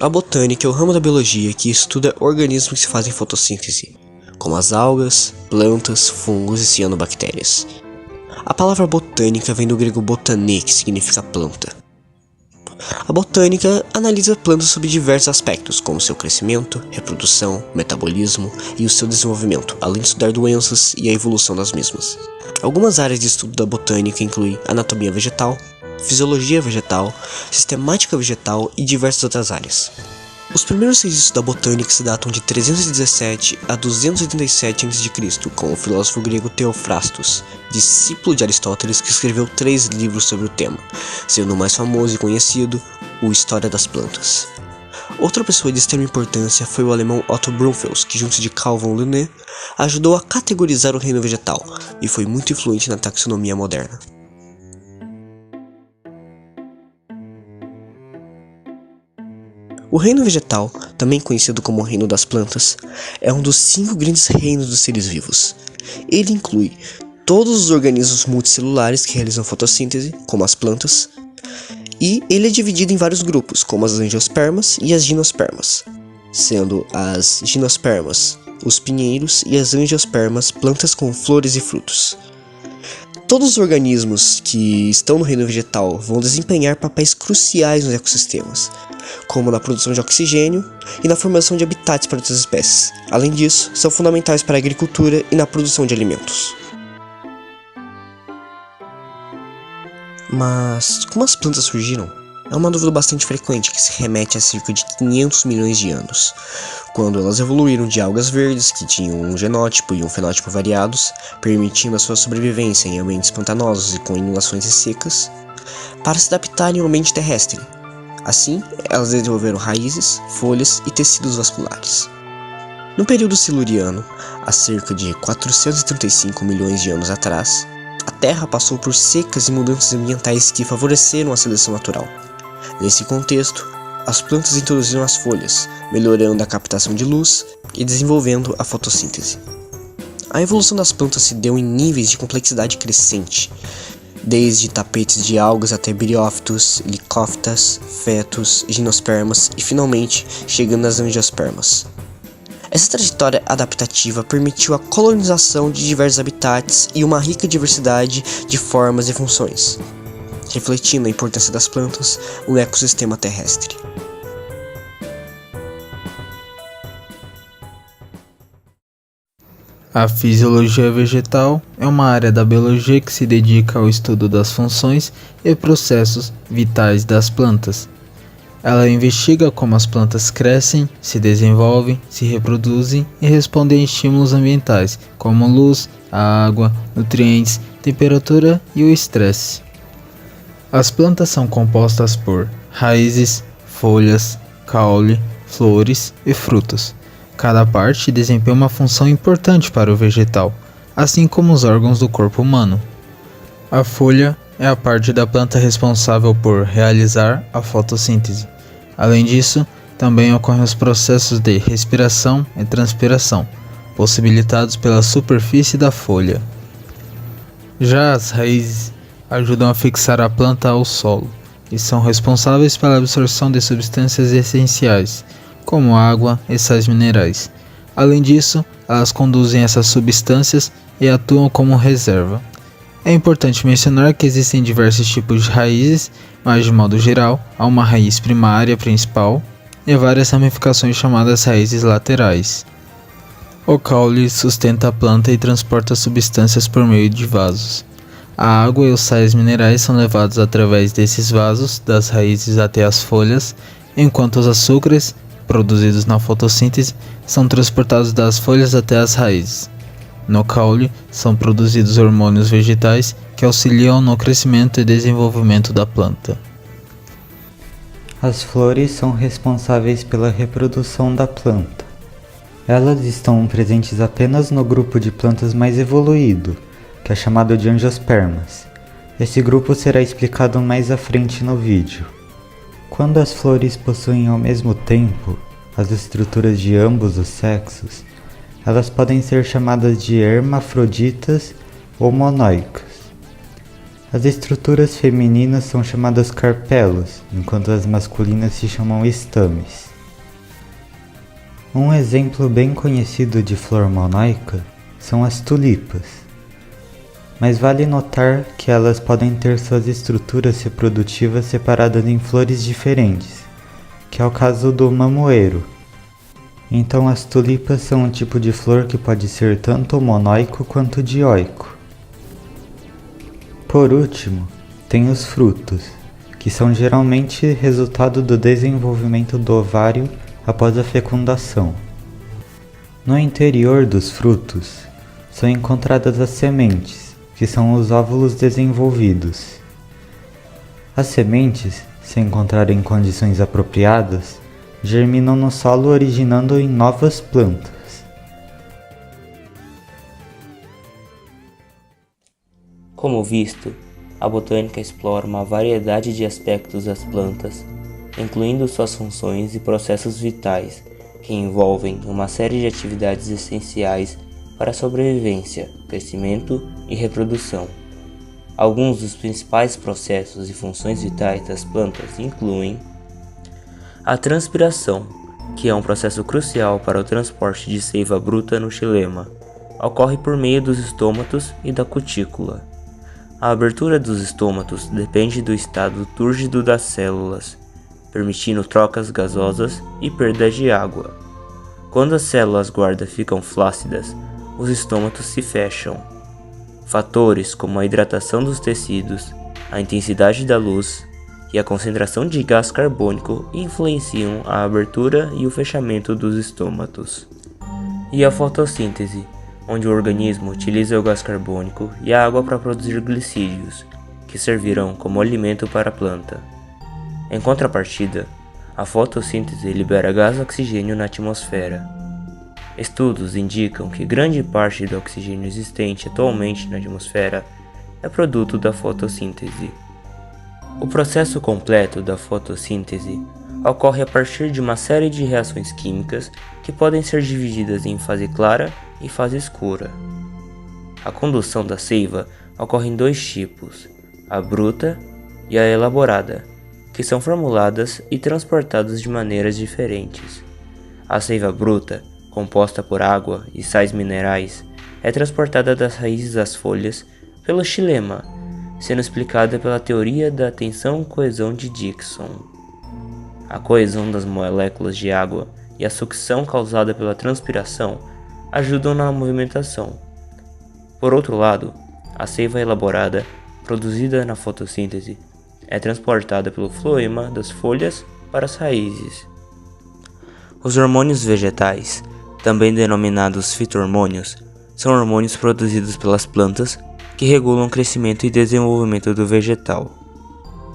A botânica é o ramo da biologia que estuda organismos que fazem fotossíntese, como as algas, plantas, fungos e cianobactérias. A palavra botânica vem do grego botané, que significa planta. A botânica analisa plantas sob diversos aspectos, como seu crescimento, reprodução, metabolismo e o seu desenvolvimento, além de estudar doenças e a evolução das mesmas. Algumas áreas de estudo da botânica incluem anatomia vegetal, fisiologia vegetal, sistemática vegetal e diversas outras áreas. Os primeiros registros da botânica se datam de 317 a 287 a.C., com o filósofo grego Theophrastus, discípulo de Aristóteles, que escreveu 3 livros sobre o tema, sendo o mais famoso e conhecido, o História das Plantas. Outra pessoa de extrema importância foi o alemão Otto Brunfels, que junto de Carl von Linné, ajudou a categorizar o reino vegetal e foi muito influente na taxonomia moderna. O reino vegetal, também conhecido como o reino das plantas, é um dos 5 grandes reinos dos seres vivos. Ele inclui todos os organismos multicelulares que realizam fotossíntese, como as plantas, e ele é dividido em vários grupos, como as angiospermas e as gimnospermas, sendo as gimnospermas os pinheiros e as angiospermas plantas com flores e frutos. Todos os organismos que estão no reino vegetal vão desempenhar papéis cruciais nos ecossistemas, como na produção de oxigênio e na formação de habitats para outras espécies. Além disso, são fundamentais para a agricultura e na produção de alimentos. Mas como as plantas surgiram? É uma dúvida bastante frequente que se remete a cerca de 500 milhões de anos, quando elas evoluíram de algas verdes que tinham um genótipo e um fenótipo variados, permitindo a sua sobrevivência em ambientes pantanosos e com inundações e secas, para se adaptarem ao ambiente terrestre. Assim, elas desenvolveram raízes, folhas e tecidos vasculares. No período siluriano, há cerca de 435 milhões de anos atrás, a Terra passou por secas e mudanças ambientais que favoreceram a seleção natural. Nesse contexto, as plantas introduziram as folhas, melhorando a captação de luz e desenvolvendo a fotossíntese. A evolução das plantas se deu em níveis de complexidade crescente, desde tapetes de algas até briófitos, licófitas, fetos, gimnospermas e finalmente chegando nas angiospermas. Essa trajetória adaptativa permitiu a colonização de diversos habitats e uma rica diversidade de formas e funções, refletindo a importância das plantas no ecossistema terrestre. A fisiologia vegetal é uma área da biologia que se dedica ao estudo das funções e processos vitais das plantas. Ela investiga como as plantas crescem, se desenvolvem, se reproduzem e respondem a estímulos ambientais, como luz, a água, nutrientes, temperatura e o estresse. As plantas são compostas por raízes, folhas, caule, flores e frutos. Cada parte desempenha uma função importante para o vegetal, assim como os órgãos do corpo humano. A folha é a parte da planta responsável por realizar a fotossíntese. Além disso, também ocorrem os processos de respiração e transpiração, possibilitados pela superfície da folha. Já as raízes ajudam a fixar a planta ao solo e são responsáveis pela absorção de substâncias essenciais, como água e sais minerais. Além disso, elas conduzem essas substâncias e atuam como reserva. É importante mencionar que existem diversos tipos de raízes, mas de modo geral, há uma raiz primária principal e várias ramificações chamadas raízes laterais. O caule sustenta a planta e transporta substâncias por meio de vasos. A água e os sais minerais são levados através desses vasos, das raízes até as folhas, enquanto os açúcares, produzidos na fotossíntese, são transportados das folhas até as raízes. No caule, são produzidos hormônios vegetais que auxiliam no crescimento e desenvolvimento da planta. As flores são responsáveis pela reprodução da planta. Elas estão presentes apenas no grupo de plantas mais evoluído, que é chamado de angiospermas. Esse grupo será explicado mais à frente no vídeo. Quando as flores possuem ao mesmo tempo as estruturas de ambos os sexos, elas podem ser chamadas de hermafroditas ou monóicas. As estruturas femininas são chamadas carpelos, enquanto as masculinas se chamam estames. Um exemplo bem conhecido de flor monoica são as tulipas, mas vale notar que elas podem ter suas estruturas reprodutivas separadas em flores diferentes, que é o caso do mamoeiro. Então as tulipas são um tipo de flor que pode ser tanto monoico quanto dioico. Por último, tem os frutos, que são geralmente resultado do desenvolvimento do ovário após a fecundação. No interior dos frutos são encontradas as sementes, que são os óvulos desenvolvidos. As sementes, se encontrarem em condições apropriadas, germinam no solo originando em novas plantas. Como visto, a botânica explora uma variedade de aspectos das plantas, incluindo suas funções e processos vitais, que envolvem uma série de atividades essenciais para a sobrevivência, crescimento e reprodução. Alguns dos principais processos e funções vitais das plantas incluem a transpiração, que é um processo crucial para o transporte de seiva bruta no xilema. Ocorre por meio dos estômatos e da cutícula. A abertura dos estômatos depende do estado túrgido das células, permitindo trocas gasosas e perda de água. Quando as células guarda ficam flácidas, os estômatos se fecham. Fatores como a hidratação dos tecidos, a intensidade da luz e a concentração de gás carbônico influenciam a abertura e o fechamento dos estômatos. E a fotossíntese, onde o organismo utiliza o gás carbônico e a água para produzir glicídios, que servirão como alimento para a planta. Em contrapartida, a fotossíntese libera gás oxigênio na atmosfera. Estudos indicam que grande parte do oxigênio existente atualmente na atmosfera é produto da fotossíntese. O processo completo da fotossíntese ocorre a partir de uma série de reações químicas que podem ser divididas em fase clara e fase escura. A condução da seiva ocorre em dois tipos, a bruta e a elaborada, que são formuladas e transportadas de maneiras diferentes. A seiva bruta, composta por água e sais minerais, é transportada das raízes às folhas pelo xilema, sendo explicada pela teoria da tensão-coesão de Dickson. A coesão das moléculas de água e a sucção causada pela transpiração ajudam na movimentação. Por outro lado, a seiva elaborada, produzida na fotossíntese, é transportada pelo floema das folhas para as raízes. Os hormônios vegetais, também denominados fito-hormônios, são hormônios produzidos pelas plantas que regulam o crescimento e desenvolvimento do vegetal.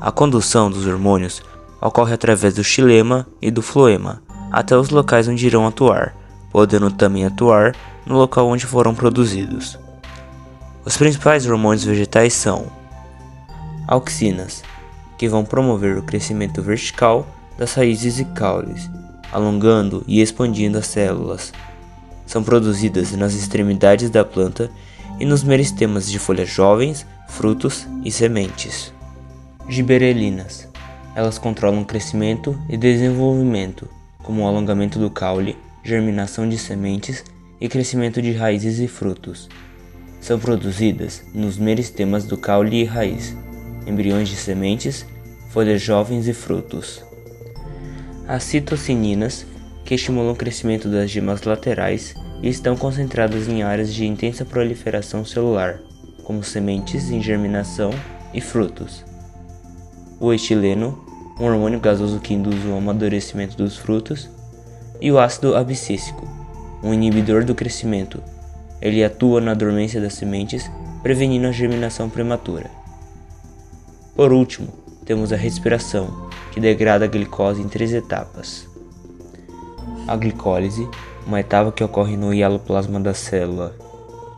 A condução dos hormônios ocorre através do xilema e do floema até os locais onde irão atuar, podendo também atuar no local onde foram produzidos. Os principais hormônios vegetais são auxinas, que vão promover o crescimento vertical das raízes e caules, alongando e expandindo as células. São produzidas nas extremidades da planta e nos meristemas de folhas jovens, frutos e sementes. Giberelinas. Elas controlam o crescimento e desenvolvimento, como o alongamento do caule, germinação de sementes e crescimento de raízes e frutos. São produzidas nos meristemas do caule e raiz, embriões de sementes, folhas jovens e frutos. As citocininas, que estimulam o crescimento das gemas laterais e estão concentradas em áreas de intensa proliferação celular, como sementes em germinação e frutos. O etileno, um hormônio gasoso que induz o amadurecimento dos frutos, e o ácido abscísico, um inibidor do crescimento. Ele atua na dormência das sementes, prevenindo a germinação prematura. Por último, temos a respiração, que degrada a glicose em 3 etapas. A glicólise, uma etapa que ocorre no hialoplasma da célula.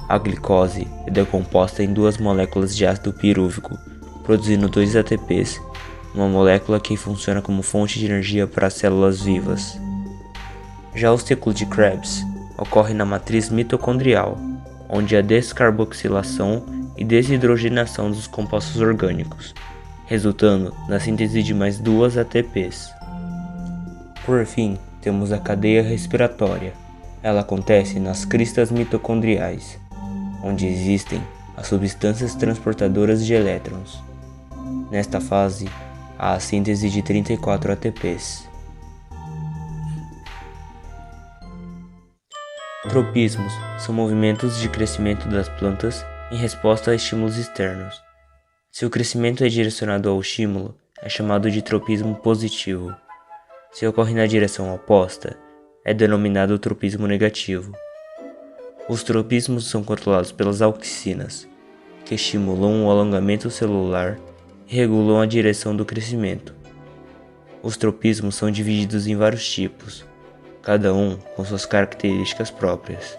A glicose é decomposta em 2 moléculas de ácido pirúvico, produzindo 2 ATPs, uma molécula que funciona como fonte de energia para as células vivas. Já o ciclo de Krebs ocorre na matriz mitocondrial, onde há descarboxilação e desidrogenação dos compostos orgânicos, resultando na síntese de mais 2 ATPs. Por fim, temos a cadeia respiratória. Ela acontece nas cristas mitocondriais, onde existem as substâncias transportadoras de elétrons. Nesta fase, há a síntese de 34 ATPs. Tropismos são movimentos de crescimento das plantas em resposta a estímulos externos. Se o crescimento é direcionado ao estímulo, é chamado de tropismo positivo. Se ocorre na direção oposta, é denominado tropismo negativo. Os tropismos são controlados pelas auxinas, que estimulam o alongamento celular e regulam a direção do crescimento. Os tropismos são divididos em vários tipos, cada um com suas características próprias.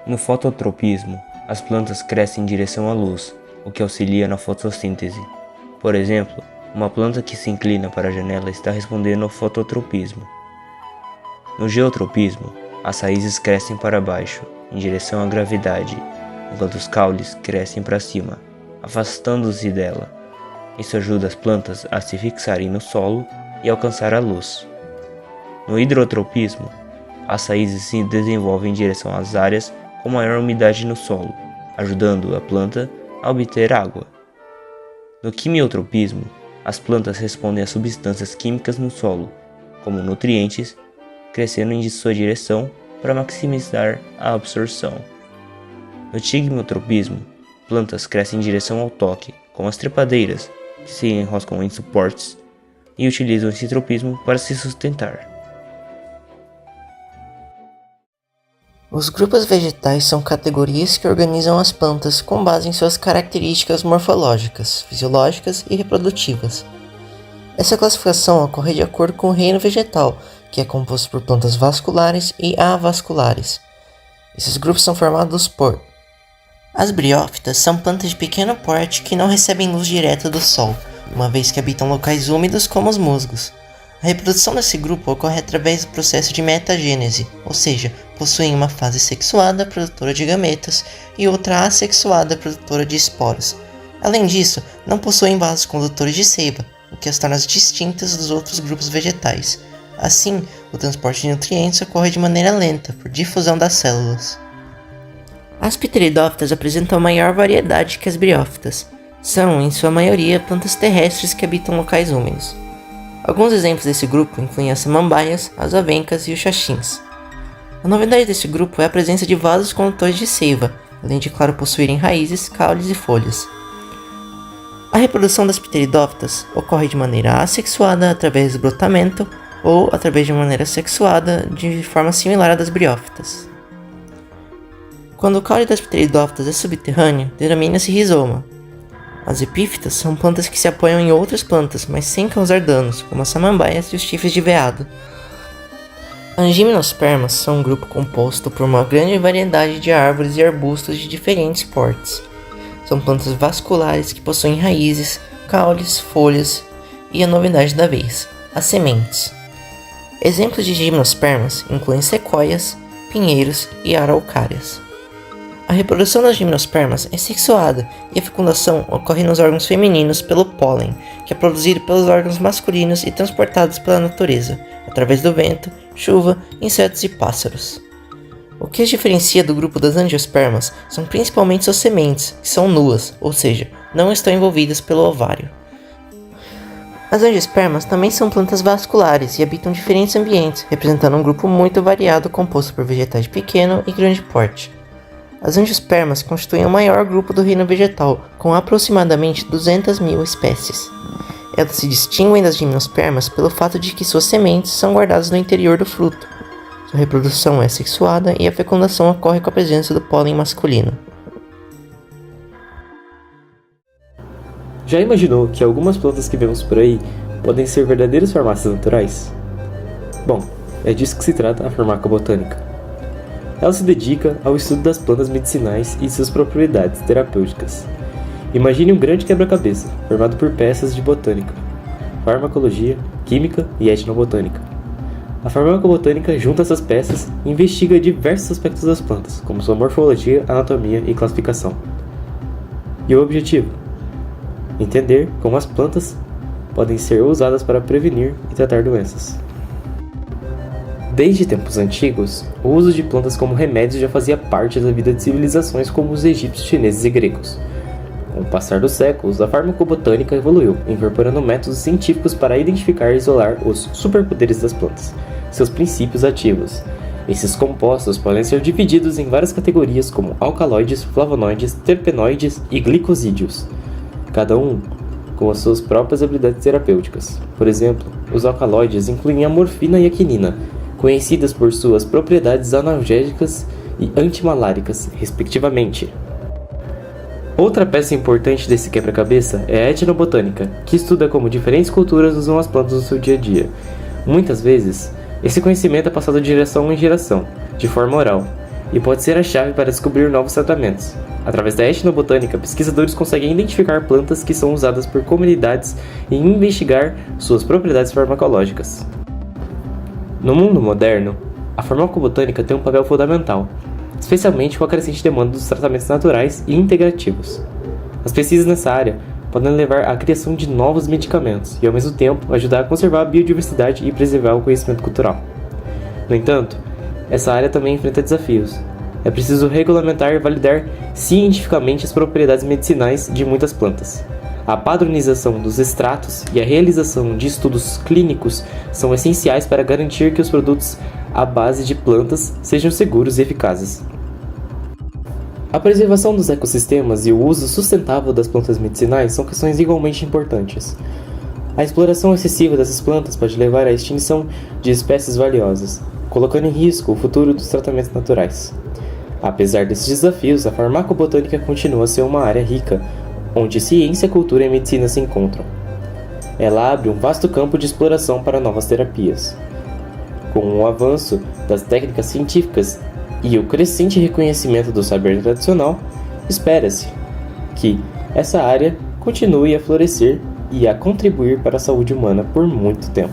No fototropismo, as plantas crescem em direção à luz, o que auxilia na fotossíntese. Por exemplo, uma planta que se inclina para a janela está respondendo ao fototropismo. No geotropismo, as raízes crescem para baixo, em direção à gravidade, enquanto os caules crescem para cima, afastando-se dela. Isso ajuda as plantas a se fixarem no solo e alcançar a luz. No hidrotropismo, as raízes se desenvolvem em direção às áreas com maior umidade no solo, ajudando a planta a obter água. No quimiotropismo, as plantas respondem a substâncias químicas no solo, como nutrientes, crescendo em sua direção para maximizar a absorção. No tigmotropismo, plantas crescem em direção ao toque, como as trepadeiras, que se enroscam em suportes e utilizam esse tropismo para se sustentar. Os grupos vegetais são categorias que organizam as plantas com base em suas características morfológicas, fisiológicas e reprodutivas. Essa classificação ocorre de acordo com o reino vegetal, que é composto por plantas vasculares e avasculares. Esses grupos são formados por: as briófitas são plantas de pequeno porte que não recebem luz direta do sol, uma vez que habitam locais úmidos como os musgos. A reprodução desse grupo ocorre através do processo de metagênese, ou seja, possuem uma fase sexuada produtora de gametas e outra assexuada produtora de esporos. Além disso, não possuem vasos condutores de seiva, o que as torna distintas dos outros grupos vegetais. Assim, o transporte de nutrientes ocorre de maneira lenta, por difusão das células. As pteridófitas apresentam maior variedade que as briófitas. São, em sua maioria, plantas terrestres que habitam locais úmidos. Alguns exemplos desse grupo incluem as samambaias, as avencas e os xaxins. A novidade desse grupo é a presença de vasos condutores de seiva, além de, claro, possuírem raízes, caules e folhas. A reprodução das pteridófitas ocorre de maneira assexuada através do brotamento ou através de maneira sexuada de forma similar à das briófitas. Quando o caule das pteridófitas é subterrâneo, denomina-se rizoma. As epífitas são plantas que se apoiam em outras plantas, mas sem causar danos, como as samambaias e os chifres de veado. As gimnospermas são um grupo composto por uma grande variedade de árvores e arbustos de diferentes portes. São plantas vasculares que possuem raízes, caules, folhas e a novidade da vez, as sementes. Exemplos de gimnospermas incluem sequoias, pinheiros e araucárias. A reprodução das gimnospermas é sexuada e a fecundação ocorre nos órgãos femininos pelo pólen, que é produzido pelos órgãos masculinos e transportados pela natureza, através do vento, chuva, insetos e pássaros. O que as diferencia do grupo das angiospermas são principalmente suas sementes, que são nuas, ou seja, não estão envolvidas pelo ovário. As angiospermas também são plantas vasculares e habitam diferentes ambientes, representando um grupo muito variado composto por vegetais de pequeno e grande porte. As angiospermas constituem o maior grupo do reino vegetal, com aproximadamente 200 mil espécies. Elas se distinguem das gimnospermas pelo fato de que suas sementes são guardadas no interior do fruto. Sua reprodução é sexuada e a fecundação ocorre com a presença do pólen masculino. Já imaginou que algumas plantas que vemos por aí podem ser verdadeiras farmácias naturais? Bom, é disso que se trata a farmacobotânica. Ela se dedica ao estudo das plantas medicinais e suas propriedades terapêuticas. Imagine um grande quebra-cabeça, formado por peças de botânica, farmacologia, química e etnobotânica. A farmacobotânica junta essas peças e investiga diversos aspectos das plantas, como sua morfologia, anatomia e classificação. E o objetivo? Entender como as plantas podem ser usadas para prevenir e tratar doenças. Desde tempos antigos, o uso de plantas como remédios já fazia parte da vida de civilizações como os egípcios, chineses e gregos. Com o passar dos séculos, a farmacobotânica evoluiu, incorporando métodos científicos para identificar e isolar os superpoderes das plantas, seus princípios ativos. Esses compostos podem ser divididos em várias categorias como alcaloides, flavonoides, terpenoides e glicosídeos, cada um com as suas próprias habilidades terapêuticas. Por exemplo, os alcaloides incluem a morfina e a quinina, conhecidas por suas propriedades analgésicas e antimaláricas, respectivamente. Outra peça importante desse quebra-cabeça é a etnobotânica, que estuda como diferentes culturas usam as plantas no seu dia a dia. Muitas vezes, esse conhecimento é passado de geração em geração, de forma oral, e pode ser a chave para descobrir novos tratamentos. Através da etnobotânica, pesquisadores conseguem identificar plantas que são usadas por comunidades e investigar suas propriedades farmacológicas. No mundo moderno, a farmacobotânica tem um papel fundamental, especialmente com a crescente demanda dos tratamentos naturais e integrativos. As pesquisas nessa área podem levar à criação de novos medicamentos e, ao mesmo tempo, ajudar a conservar a biodiversidade e preservar o conhecimento cultural. No entanto, essa área também enfrenta desafios. É preciso regulamentar e validar cientificamente as propriedades medicinais de muitas plantas. A padronização dos extratos e a realização de estudos clínicos são essenciais para garantir que os produtos à base de plantas sejam seguros e eficazes. A preservação dos ecossistemas e o uso sustentável das plantas medicinais são questões igualmente importantes. A exploração excessiva dessas plantas pode levar à extinção de espécies valiosas, colocando em risco o futuro dos tratamentos naturais. Apesar desses desafios, a farmacobotânica continua a ser uma área rica, onde ciência, cultura e medicina se encontram. Ela abre um vasto campo de exploração para novas terapias. Com o avanço das técnicas científicas e o crescente reconhecimento do saber tradicional, espera-se que essa área continue a florescer e a contribuir para a saúde humana por muito tempo.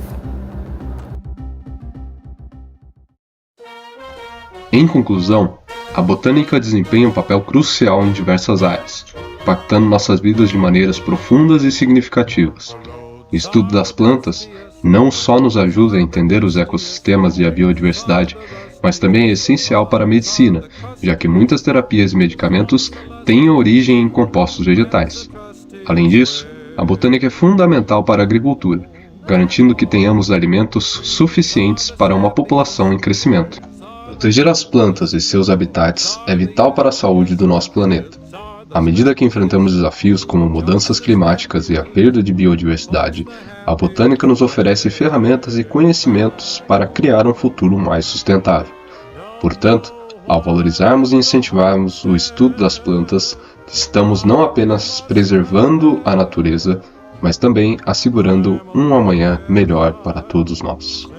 Em conclusão, a botânica desempenha um papel crucial em diversas áreas, impactando nossas vidas de maneiras profundas e significativas. O estudo das plantas não só nos ajuda a entender os ecossistemas e a biodiversidade, mas também é essencial para a medicina, já que muitas terapias e medicamentos têm origem em compostos vegetais. Além disso, a botânica é fundamental para a agricultura, garantindo que tenhamos alimentos suficientes para uma população em crescimento. Proteger as plantas e seus habitats é vital para a saúde do nosso planeta. À medida que enfrentamos desafios como mudanças climáticas e a perda de biodiversidade, a botânica nos oferece ferramentas e conhecimentos para criar um futuro mais sustentável. Portanto, ao valorizarmos e incentivarmos o estudo das plantas, estamos não apenas preservando a natureza, mas também assegurando um amanhã melhor para todos nós.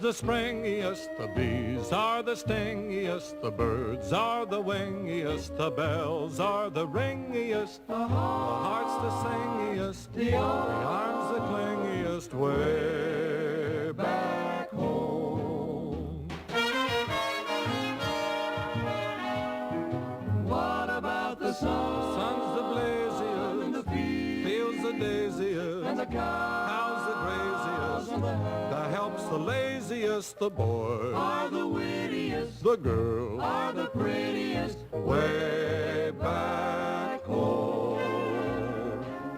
The springiest, the bees are the stingiest, the birds are the wingiest, the bells are the ringiest, the heart's the singiest, the arms the clingiest, way back home. What about the sun? The sun's the blaziest, in the fields the daisiest, and the cows the graziest, the help's the laziest, the boys are the wittiest, the girls are the prettiest, way back home.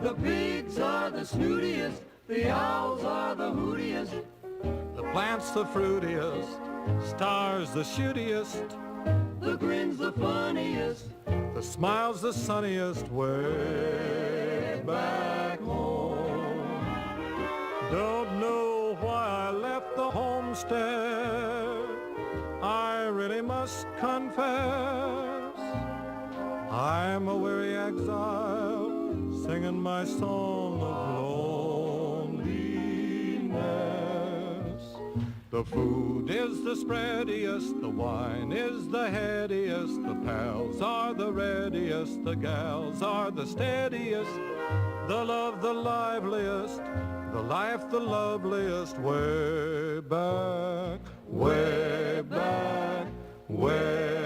The pigs are the snootiest, the owls are the hootiest, the plants the fruitiest, stars the shootiest, the grin's the funniest, the smile's the sunniest, way back home. Don't know why I left the homestead, I really must confess. I'm a weary exile, singing my song of loneliness. The food is the spreadiest, the wine is the headiest, the pals are the readiest, the gals are the steadiest, the love the liveliest, the life the loveliest, way back, way back, way